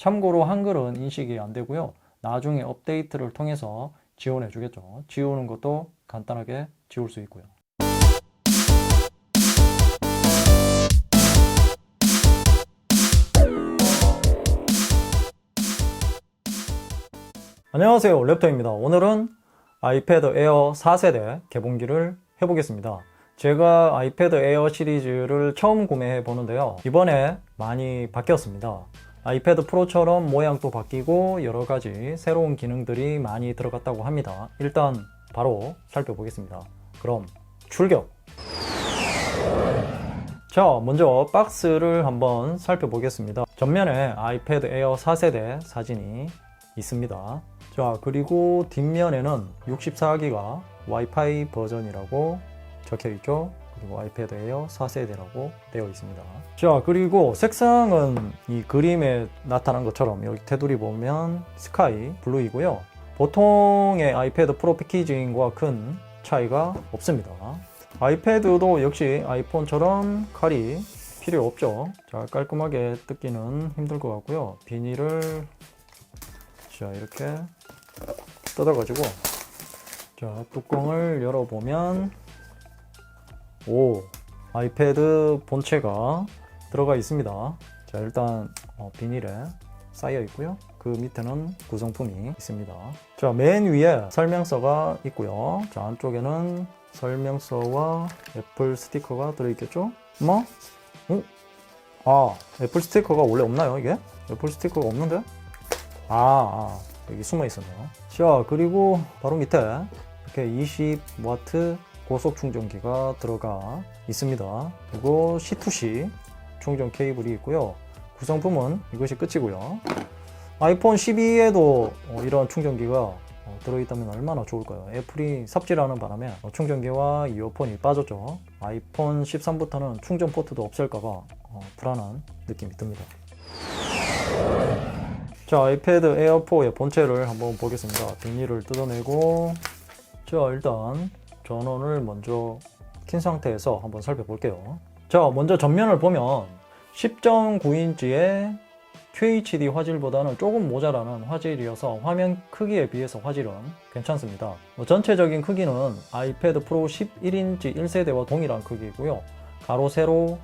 참고로 한글은 인식이 안 되고요. 나중에 업데이트를 통해서 지원해 주겠죠. 지우는 것도 간단하게 지울 수 있고요. 안녕하세요, 랩터입니다. 오늘은 아이패드 에어 4세대 개봉기를 해보겠습니다. 제가 아이패드 에어 시리즈를 처음 구매해 보는데요, 이번에 많이 바뀌었습니다. 아이패드 프로처럼 모양도 바뀌고 여러가지 새로운 기능들이 많이 들어갔다고 합니다. 일단 바로 살펴보겠습니다. 그럼 출격! 자, 먼저 박스를 한번 살펴보겠습니다. 전면에 아이패드 에어 4세대 사진이 있습니다. 자, 그리고 뒷면에는 64기가 와이파이 버전이라고 적혀 있죠. 그리고 아이패드 에어 4세대라고 되어 있습니다. 자, 그리고 색상은 이 그림에 나타난 것처럼 여기 테두리 보면 스카이 블루이고요. 보통의 아이패드 프로 패키징과 큰 차이가 없습니다. 아이패드도 역시 아이폰처럼 칼이 필요 없죠. 자, 깔끔하게 뜯기는 힘들 것 같고요. 비닐을 자, 이렇게 뜯어가지고, 자, 뚜껑을 열어보면, 오, 아이패드 본체가 들어가 있습니다. 자, 일단 비닐에 쌓여 있고요. 그 밑에는 구성품이 있습니다. 자, 맨 위에 설명서가 있고요. 자, 안쪽에는 설명서와 애플 스티커가 들어있겠죠? 뭐? 애플 스티커가 원래 없나요, 이게? 애플 스티커가 없는데? 여기 숨어 있었네요. 자, 그리고 바로 밑에 이렇게 20W 고속 충전기가 들어가 있습니다. 그리고 C2C 충전 케이블이 있고요. 구성품은 이것이 끝이고요. 아이폰 12에도 이런 충전기가 들어있다면 얼마나 좋을까요? 애플이 삽질하는 바람에 충전기와 이어폰이 빠졌죠. 아이폰 13부터는 충전 포트도 없앨까봐 불안한 느낌이 듭니다. 자, 아이패드 에어4의 본체를 한번 보겠습니다. 비닐을 뜯어내고, 자, 일단 전원을 먼저 킨 상태에서 한번 살펴볼게요. 자, 먼저 전면을 보면 10.9인치의 QHD 화질보다는 조금 모자라는 화질이어서 화면 크기에 비해서 화질은 괜찮습니다. 전체적인 크기는 아이패드 프로 11인치 1세대와 동일한 크기이고요. 가로 세로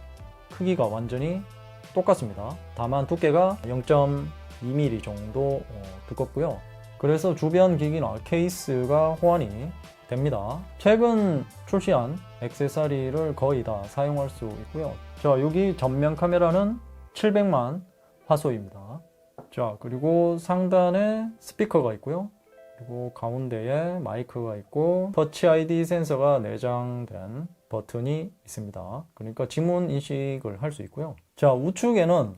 크기가 완전히 똑같습니다. 다만 두께가 0.2mm 정도 두껍고요. 그래서 주변 기기나 케이스가 호환이 됩니다. 최근 출시한 액세서리를 거의 다 사용할 수 있고요. 자, 여기 전면 카메라는 700만 화소입니다. 자, 그리고 상단에 스피커가 있고요. 그리고 가운데에 마이크가 있고 터치 ID 센서가 내장된 버튼이 있습니다. 그러니까 지문 인식을 할 수 있고요. 자, 우측에는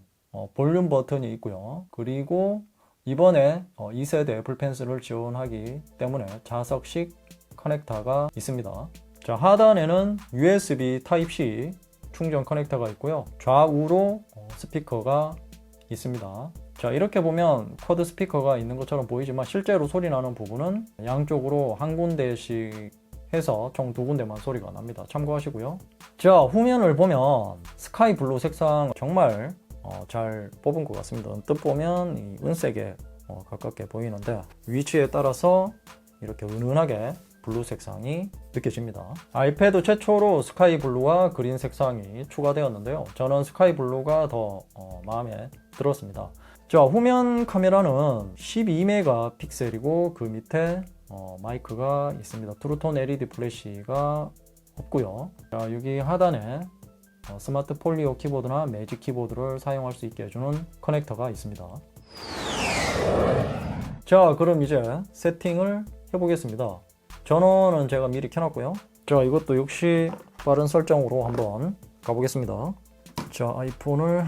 볼륨 버튼이 있고요. 그리고 이번에 2세대 애플 펜슬을 지원하기 때문에 자석식 커넥터가 있습니다. 자, 하단에는 USB Type-C 충전 커넥터가 있고요. 좌우로 스피커가 있습니다. 자, 이렇게 보면 쿼드 스피커가 있는 것처럼 보이지만 실제로 소리 나는 부분은 양쪽으로 한 군데씩 해서 총 두 군데만 소리가 납니다. 참고하시고요. 자, 후면을 보면 스카이 블루 색상 정말 잘 뽑은 것 같습니다. 언뜻 보면 이 은색에 가깝게 보이는데 위치에 따라서 이렇게 은은하게 블루 색상이 느껴집니다. 아이패드 최초로 스카이 블루와 그린 색상이 추가되었는데요. 저는 스카이 블루가 더 마음에 들었습니다. 자, 후면 카메라는 12메가픽셀이고 그 밑에 마이크가 있습니다. 트루톤 LED 플래시가 없고요. 자, 여기 하단에 스마트 폴리오 키보드나 매직 키보드를 사용할 수 있게 해주는 커넥터가 있습니다. 자, 그럼 이제 세팅을 해보겠습니다. 전원은 제가 미리 켜놨고요. 자, 이것도 역시 빠른 설정으로 한번 가보겠습니다. 자, 아이폰을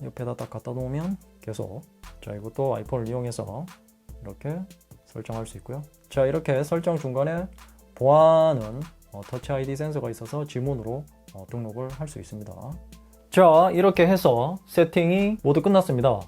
옆에다 딱 갖다 놓으면 계속, 자, 이것도 아이폰을 이용해서 이렇게 설정할 수 있고요. 자, 이렇게 설정 중간에 보안은 터치 ID 센서가 있어서 지문으로 등록을 할 수 있습니다. 자, 이렇게 해서 세팅이 모두 끝났습니다.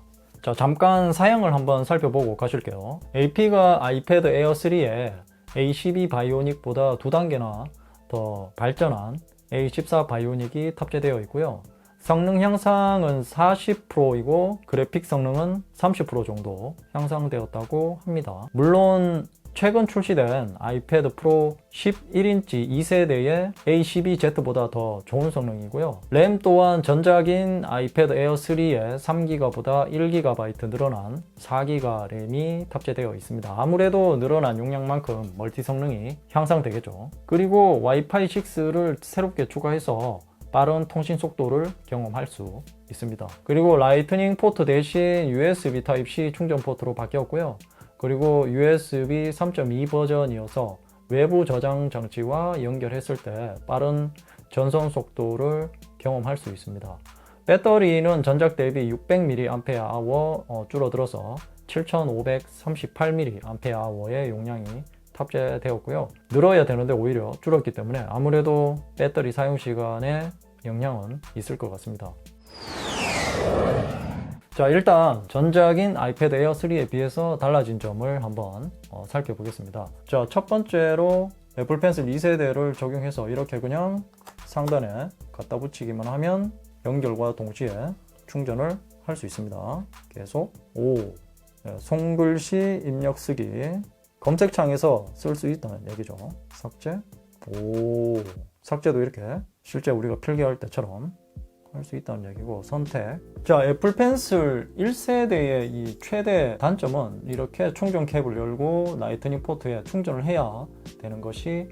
자, 잠깐 사양을 한번 살펴보고 가실게요. AP가 아이패드 에어 3에 A12 바이오닉보다 2단계나 더 발전한 A14 바이오닉이 탑재되어 있고요. 성능 향상은 40%이고 그래픽 성능은 30% 정도 향상되었다고 합니다. 물론 최근 출시된 아이패드 프로 11인치 2세대의 A12Z보다 더 좋은 성능이고요. 램 또한 전작인 아이패드 에어 3의 3GB보다 1GB 늘어난 4GB 램이 탑재되어 있습니다. 아무래도 늘어난 용량만큼 멀티 성능이 향상되겠죠. 그리고 와이파이 6를 새롭게 추가해서 빠른 통신 속도를 경험할 수 있습니다. 그리고 라이트닝 포트 대신 USB Type-C 충전 포트로 바뀌었고요. 그리고 USB 3.2 버전이어서 외부 저장 장치와 연결했을 때 빠른 전송 속도를 경험할 수 있습니다. 배터리는 전작 대비 600mAh 줄어들어서 7538mAh의 용량이 탑재되었고요. 늘어야 되는데 오히려 줄었기 때문에 아무래도 배터리 사용 시간에 영향은 있을 것 같습니다. 자, 일단 전작인 아이패드 에어 3에 비해서 달라진 점을 한번 살펴보겠습니다. 자, 첫 번째로 애플 펜슬 2세대를 적용해서 이렇게 그냥 상단에 갖다 붙이기만 하면 연결과 동시에 충전을 할 수 있습니다. 계속 손글씨 입력 쓰기, 검색창에서 쓸 수 있다는 얘기죠. 삭제, 삭제도 이렇게 실제 우리가 필기할 때처럼 할 수 있다는 얘기고, 선택. 자, 애플 펜슬 1세대의 이 최대 단점은 이렇게 충전 캡을 열고 라이트닝 포트에 충전을 해야 되는 것이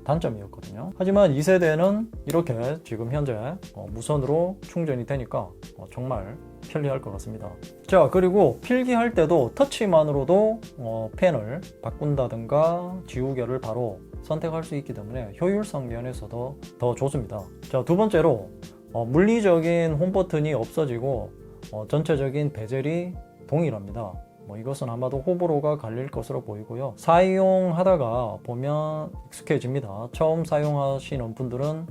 단점이었거든요. 하지만 2세대는 이렇게 지금 현재 무선으로 충전이 되니까 정말 편리할 것 같습니다. 자, 그리고 필기할 때도 터치만으로도 펜을 바꾼다든가 지우개를 바로 선택할 수 있기 때문에 효율성 면에서도 더 좋습니다. 자, 두 번째로 물리적인 홈 버튼이 없어지고 전체적인 베젤이 동일합니다. 이것은 아마도 호불호가 갈릴 것으로 보이고요. 사용하다가 보면 익숙해집니다. 처음 사용하시는 분들은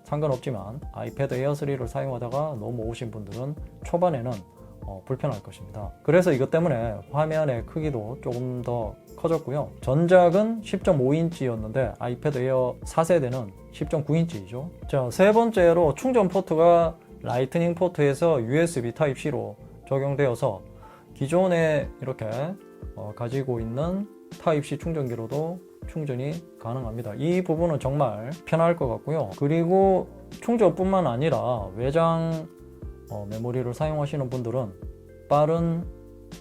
상관없지만 아이패드 에어 3를 사용하다가 넘어오신 분들은 초반에는 불편할 것입니다. 그래서 이것 때문에 화면의 크기도 조금 더 커졌고요. 전작은 10.5인치였는데 아이패드 에어 4세대는 10.9인치이죠. 자, 세 번째로 충전 포트가 라이트닝 포트에서 USB Type-C로 적용되어서 기존에 이렇게 가지고 있는 Type-C 충전기로도 충전이 가능합니다. 이 부분은 정말 편할 것 같고요. 그리고 충전뿐만 아니라 외장 메모리를 사용하시는 분들은 빠른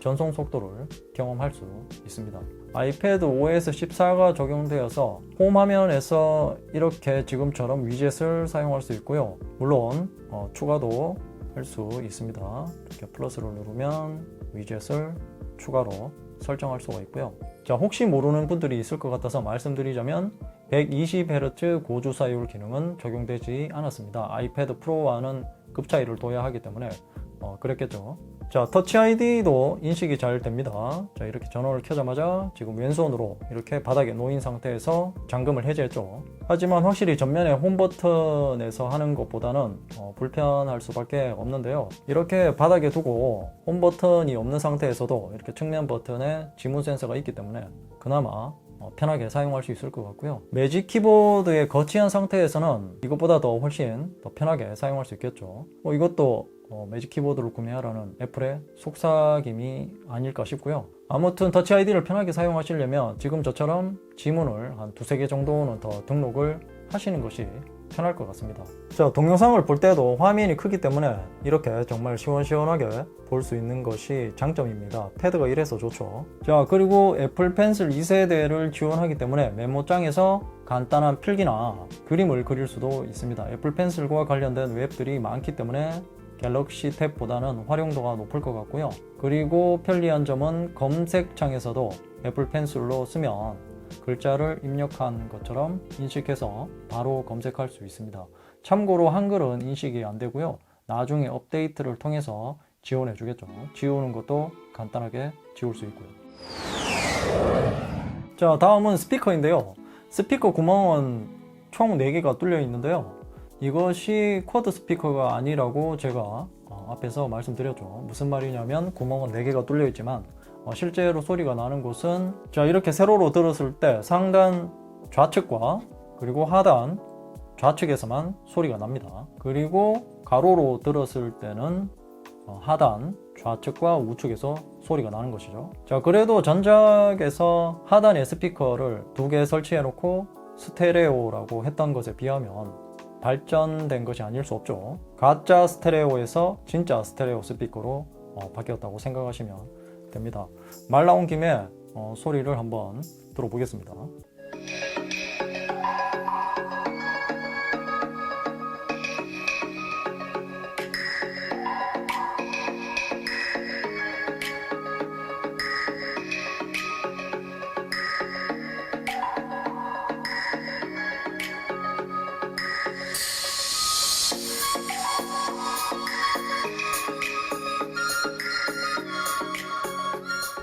전송 속도를 경험할 수 있습니다. 아이패드 OS 14가 적용되어서 홈 화면에서 이렇게 지금처럼 위젯을 사용할 수 있고요. 물론 추가도 할 수 있습니다. 이렇게 플러스를 누르면 위젯을 추가로 설정할 수가 있고요. 자, 혹시 모르는 분들이 있을 것 같아서 말씀드리자면 120Hz 고주사율 기능은 적용되지 않았습니다. 아이패드 프로와는 급 차이를 둬야 하기 때문에 그랬겠죠. 자, 터치 아이디도 인식이 잘 됩니다. 자, 이렇게 전원을 켜자마자 지금 왼손으로 이렇게 바닥에 놓인 상태에서 잠금을 해제했죠. 하지만 확실히 전면에 홈 버튼에서 하는 것보다는 불편할 수밖에 없는데요. 이렇게 바닥에 두고 홈 버튼이 없는 상태에서도 이렇게 측면 버튼에 지문 센서가 있기 때문에 그나마 편하게 사용할 수 있을 것 같고요. 매직 키보드에 거치한 상태에서는 이것보다 훨씬 더 편하게 사용할 수 있겠죠. 이것도 매직 키보드를 구매하라는 애플의 속삭임이 아닐까 싶고요. 아무튼 터치 아이디를 편하게 사용하시려면 지금 저처럼 지문을 한 두세 개 정도는 더 등록을 하시는 것이 편할 것 같습니다. 자, 동영상을 볼 때도 화면이 크기 때문에 이렇게 정말 시원시원하게 볼 수 있는 것이 장점입니다. 패드가 이래서 좋죠. 자, 그리고 애플 펜슬 2세대를 지원하기 때문에 메모장에서 간단한 필기나 그림을 그릴 수도 있습니다. 애플 펜슬과 관련된 웹들이 많기 때문에 갤럭시 탭보다는 활용도가 높을 것 같고요. 그리고 편리한 점은 검색창에서도 애플 펜슬로 쓰면 글자를 입력한 것처럼 인식해서 바로 검색할 수 있습니다. 참고로 한글은 인식이 안 되고요. 나중에 업데이트를 통해서 지원해 주겠죠. 지우는 것도 간단하게 지울 수 있고요. 자, 다음은 스피커인데요. 스피커 구멍은 총 4개가 뚫려 있는데요. 이것이 쿼드 스피커가 아니라고 제가 앞에서 말씀드렸죠. 무슨 말이냐면 구멍은 4개가 뚫려 있지만 실제로 소리가 나는 곳은 자, 이렇게 세로로 들었을 때 상단 좌측과 그리고 하단 좌측에서만 소리가 납니다. 그리고 가로로 들었을 때는 하단 좌측과 우측에서 소리가 나는 것이죠. 자, 그래도 전작에서 하단에 스피커를 2개 설치해 놓고 스테레오라고 했던 것에 비하면 발전된 것이 아닐 수 없죠. 가짜 스테레오에서 진짜 스테레오 스피커로 바뀌었다고 생각하시면 됩니다. 말 나온 김에 소리를 한번 들어보겠습니다.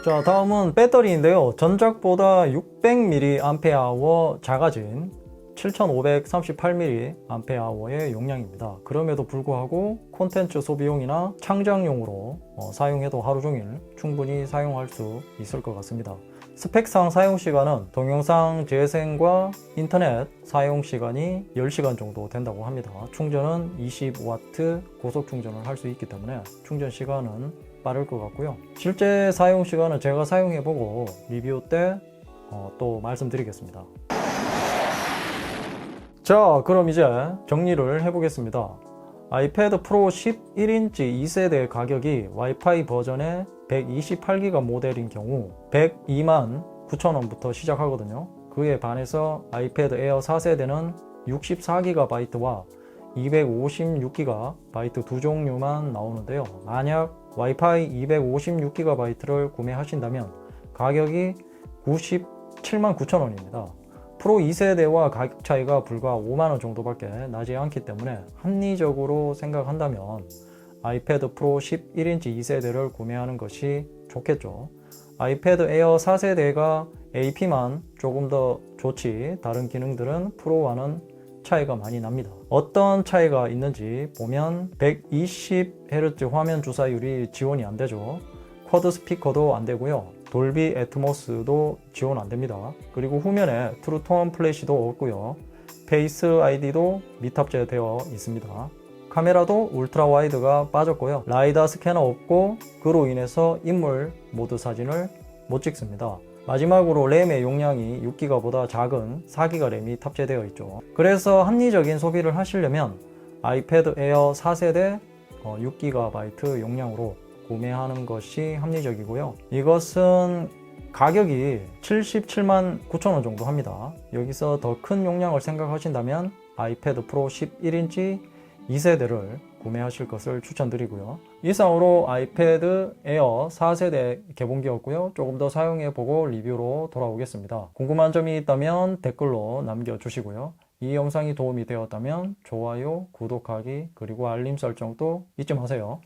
자, 다음은 배터리인데요. 전작보다 600mAh 작아진 7538mAh의 용량입니다. 그럼에도 불구하고 콘텐츠 소비용이나 창작용으로 사용해도 하루 종일 충분히 사용할 수 있을 것 같습니다. 스펙상 사용시간은 동영상 재생과 인터넷 사용시간이 10시간 정도 된다고 합니다. 충전은 20W 고속 충전을 할 수 있기 때문에 충전 시간은 빠를 것 같고요. 실제 사용 시간은 제가 사용해보고 리뷰 때 또 말씀드리겠습니다. 자, 그럼 이제 정리를 해보겠습니다. 아이패드 프로 11인치 2세대 가격이 와이파이 버전의 128GB 모델인 경우 102만 9천원부터 시작하거든요. 그에 반해서 아이패드 에어 4세대는 64GB와 256GB 두 종류만 나오는데요. 만약 와이파이 256GB를 구매하신다면 가격이 97만 9천원입니다. 프로 2세대와 가격 차이가 불과 5만원 정도밖에 나지 않기 때문에 합리적으로 생각한다면 아이패드 프로 11인치 2세대를 구매하는 것이 좋겠죠. 아이패드 에어 4세대가 AP만 조금 더 좋지 다른 기능들은 프로와는 차이가 많이 납니다. 어떤 차이가 있는지 보면 120Hz 화면 주사율이 지원이 안 되죠. 쿼드 스피커도 안 되고요. 돌비 애트모스도 지원 안 됩니다. 그리고 후면에 트루톤 플래시도 없고요. 페이스 아이디도 미탑재되어 있습니다. 카메라도 울트라 와이드가 빠졌고요. 라이다 스캐너 없고 그로 인해서 인물 모드 사진을 못 찍습니다. 마지막으로 램의 용량이 6기가보다 작은 4기가 램이 탑재되어 있죠. 그래서 합리적인 소비를 하시려면 아이패드 에어 4세대 6GB 용량으로 구매하는 것이 합리적이고요. 이것은 가격이 77만 9천원 정도 합니다. 여기서 더 큰 용량을 생각하신다면 아이패드 프로 11인치 2세대를 구매하실 것을 추천드리고요. 이상으로 아이패드 에어 4세대 개봉기였고요. 조금 더 사용해보고 리뷰로 돌아오겠습니다. 궁금한 점이 있다면 댓글로 남겨주시고요. 이 영상이 도움이 되었다면 좋아요, 구독하기, 그리고 알림 설정도 잊지 마세요.